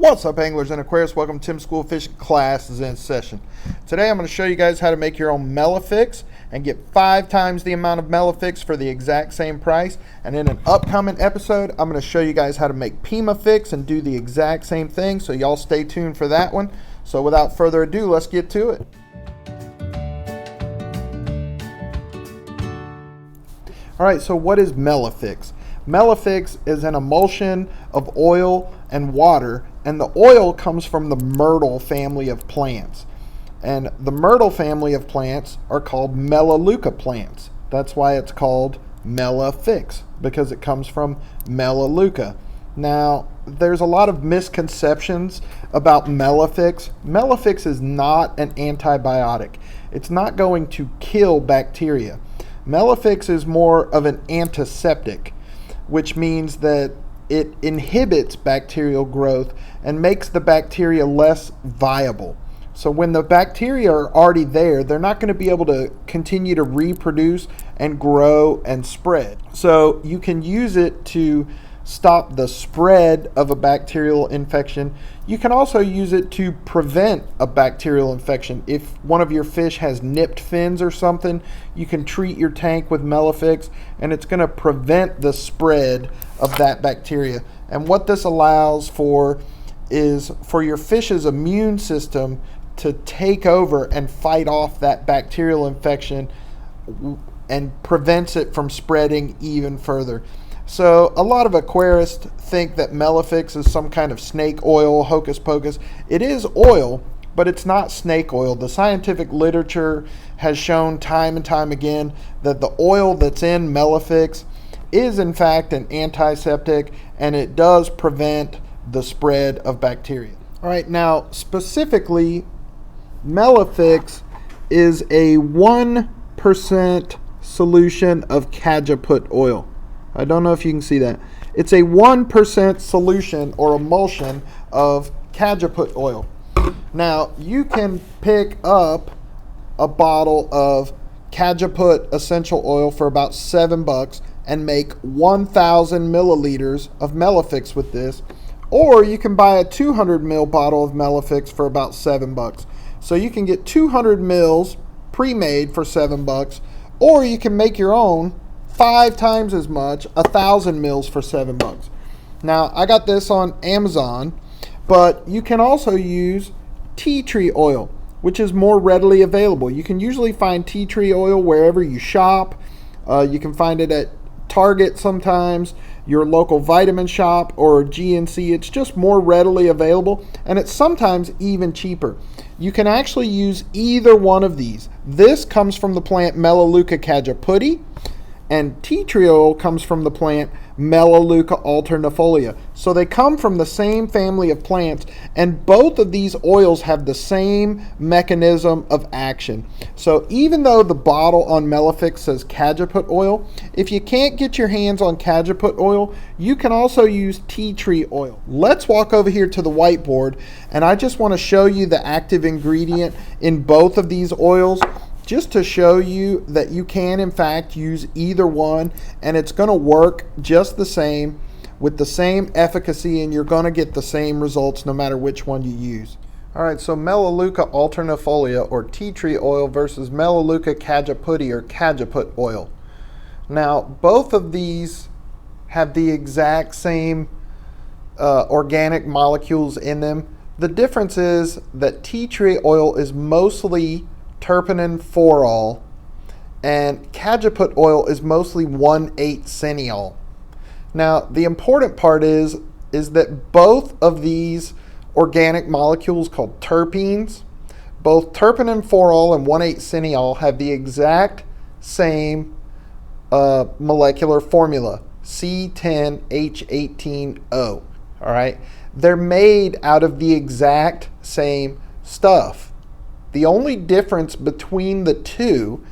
What's up, anglers and aquarists? Welcome to Tim's School of Fish. Class is in session. Today I'm going to show you guys how to make your own Mela-fix and get 5 times the amount of Mela-fix for the exact same price. And in an upcoming episode, I'm going to show you guys how to make Pima-fix and do the exact same thing. So y'all stay tuned for that one. So without further ado, let's get to it. Alright, so what is Mela-fix? Mela-fix is an emulsion of oil and water, and the oil comes from the myrtle family of plants. And the myrtle family of plants are called Melaleuca plants. That's why it's called Mela-fix, because it comes from Melaleuca. Now, there's a lot of misconceptions about Mela-fix. Mela-fix is not an antibiotic. It's not going to kill bacteria. Mela-fix is more of an antiseptic, which means that it inhibits bacterial growth and makes the bacteria less viable. So when the bacteria are already there, they're not going to be able to continue to reproduce and grow and spread. So you can use it to stop the spread of a bacterial infection. You can also use it to prevent a bacterial infection. If one of your fish has nipped fins or something, you can treat your tank with Mela-fix and it's going to prevent the spread of that bacteria. And what this allows for is for your fish's immune system to take over and fight off that bacterial infection and prevents it from spreading even further. So a lot of aquarists think that Mela-fix is some kind of snake oil, hocus pocus. It is oil, but it's not snake oil. The scientific literature has shown time and time again that the oil that's in Mela-fix is in fact an antiseptic, and it does prevent the spread of bacteria. All right, now specifically, Mela-fix is a 1% solution of cajeput oil. I don't know if you can see that. It's a 1% solution or emulsion of cajeput oil. Now, you can pick up a bottle of cajeput essential oil for about $7 and make 1,000 milliliters of Mela-fix with this. Or you can buy a 200 ml bottle of Mela-fix for about $7. So you can get 200 mils pre-made for $7, or you can make your own 5 times as much, 1,000 mils for $7. Now, I got this on Amazon, but you can also use tea tree oil, which is more readily available. You can usually find tea tree oil wherever you shop. You can find it at Target sometimes, your local vitamin shop, or GNC. It's just more readily available, and it's sometimes even cheaper. You can actually use either one of these. This comes from the plant Melaleuca cajeputi, and tea tree oil comes from the plant Melaleuca alternifolia. So they come from the same family of plants, and both of these oils have the same mechanism of action. So even though the bottle on Mela-fix says cajeput oil, if you can't get your hands on cajeput oil, you can also use tea tree oil. Let's walk over here to the whiteboard, and I just want to show you the active ingredient in both of these oils, just to show you that you can in fact use either one, and it's going to work just the same with the same efficacy, and you're going to get the same results no matter which one you use. Alright, so Melaleuca alternifolia or tea tree oil versus Melaleuca cajeputi or cajeput oil. Now, both of these have the exact same organic molecules in them. The difference is that tea tree oil is mostly terpenin 4-ol, and cajeput oil is mostly 1,8-cineol. Now, the important part is that both of these organic molecules called terpenes, both terpenin 4-ol and 1,8-cineol, have the exact same molecular formula, C10H18O. All right, they're made out of the exact same stuff. The only difference between the two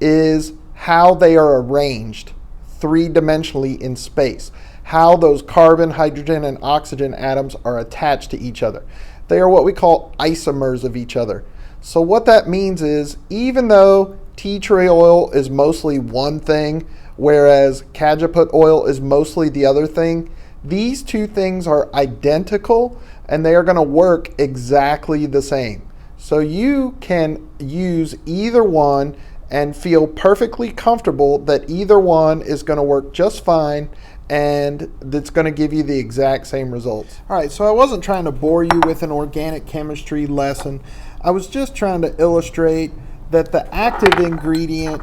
is how they are arranged 3-dimensionally in space, how those carbon, hydrogen, and oxygen atoms are attached to each other. They are what we call isomers of each other. So what that means is, even though tea tree oil is mostly one thing, whereas cajeput oil is mostly the other thing, these two things are identical and they are going to work exactly the same. So you can use either one and feel perfectly comfortable that either one is going to work just fine and that's going to give you the exact same results. All right, so I wasn't trying to bore you with an organic chemistry lesson. I was just trying to illustrate that the active ingredient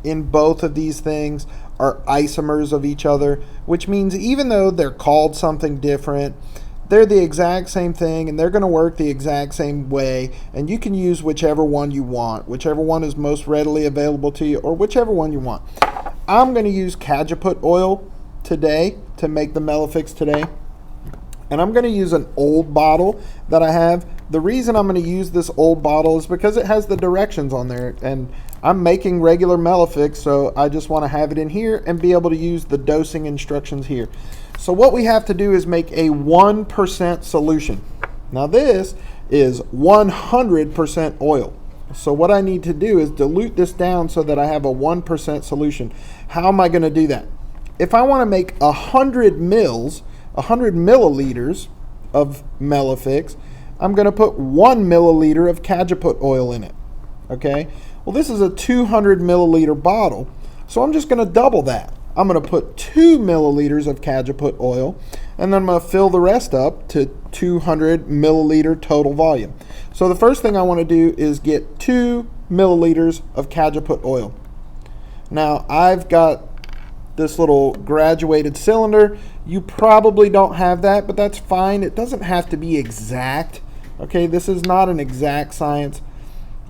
in both of these things are isomers of each other, which means even though they're called something different, they're the exact same thing and they're going to work the exact same way, and you can use whichever one you want, whichever one is most readily available to you, or whichever one you want. I'm going to use cajeput oil today to make the Mela-fix today, and I'm going to use an old bottle that I have. The reason I'm going to use this old bottle is because it has the directions on there, and I'm making regular Melafix, so I just want to have it in here and be able to use the dosing instructions here. So what we have to do is make a 1% solution. Now this is 100% oil. So what I need to do is dilute this down so that I have a 1% solution. How am I going to do that? If I want to make 100 milliliters of Melafix, I'm going to put 1 milliliter of cajeput oil in it. Okay? Well, this is a 200 milliliter bottle, so I'm just going to double that. I'm going to put 2 milliliters of cajeput oil, and then I'm going to fill the rest up to 200 milliliter total volume. So the first thing I want to do is get 2 milliliters of cajeput oil. Now, I've got this little graduated cylinder. You probably don't have that, but that's fine. It doesn't have to be exact. Okay, this is not an exact science.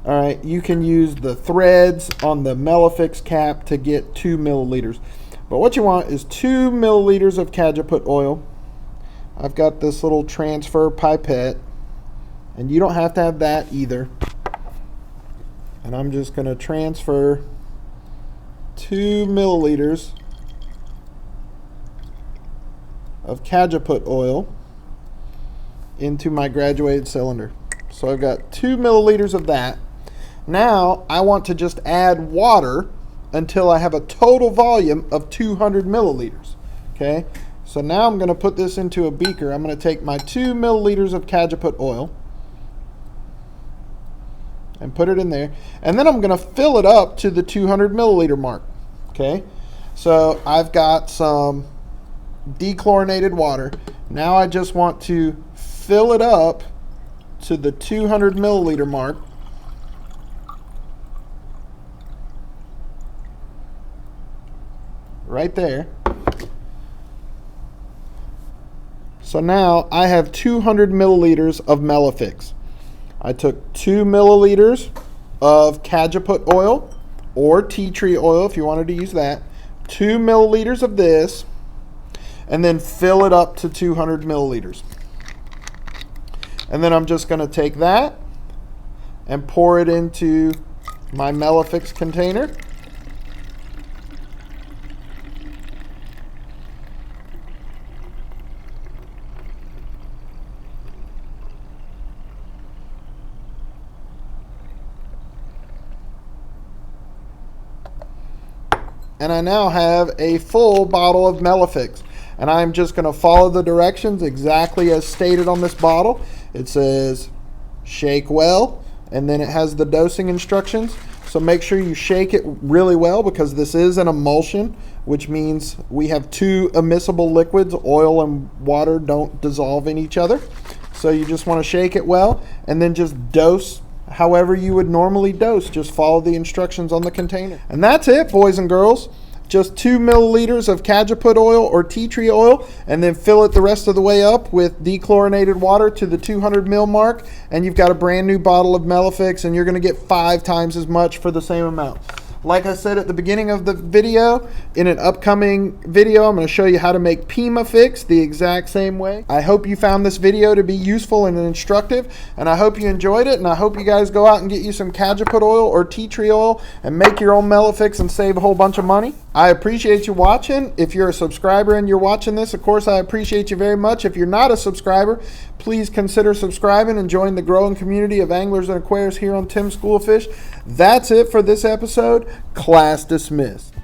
All right, you can use the threads on the Melafix cap to get 2 milliliters. But what you want is 2 milliliters of cajeput oil. I've got this little transfer pipette, and you don't have to have that either. And I'm just going to transfer 2 milliliters of cajeput oil into my graduated cylinder. So I've got 2 milliliters of that. Now I want to just add water until I have a total volume of 200 milliliters. Okay, so now I'm going to put this into a beaker. I'm going to take my 2 milliliters of cajeput oil and put it in there, and then I'm going to fill it up to the 200 milliliter mark. Okay, so I've got some dechlorinated water. Now I just want to fill it up to the 200 milliliter mark. Right there. So now I have 200 milliliters of Melafix. I took 2 milliliters of cajeput oil, or tea tree oil if you wanted to use that, 2 milliliters of this, and then fill it up to 200 milliliters. And then I'm just going to take that and pour it into my Melafix container. And I now have a full bottle of Melafix. And I'm just going to follow the directions exactly as stated on this bottle. It says shake well, and then it has the dosing instructions. So make sure you shake it really well, because this is an emulsion, which means we have 2 immiscible liquids. Oil and water don't dissolve in each other. So you just want to shake it well, and then just dose however you would normally dose. Just follow the instructions on the container. And that's it, boys and girls. Just 2 milliliters of cajeput oil or tea tree oil, and then fill it the rest of the way up with dechlorinated water to the 200 ml mark, and you've got a brand new bottle of Melafix, and you're going to get 5 times as much for the same amount. Like I said at the beginning of the video, in an upcoming video, I'm going to show you how to make Pima-fix the exact same way. I hope you found this video to be useful and instructive, and I hope you enjoyed it, and I hope you guys go out and get you some cajeput oil or tea tree oil and make your own Mela-fix and save a whole bunch of money. I appreciate you watching. If you're a subscriber and you're watching this, of course, I appreciate you very much. If you're not a subscriber, please consider subscribing and join the growing community of anglers and aquarists here on Tim's School of Fish. That's it for this episode. Class dismissed.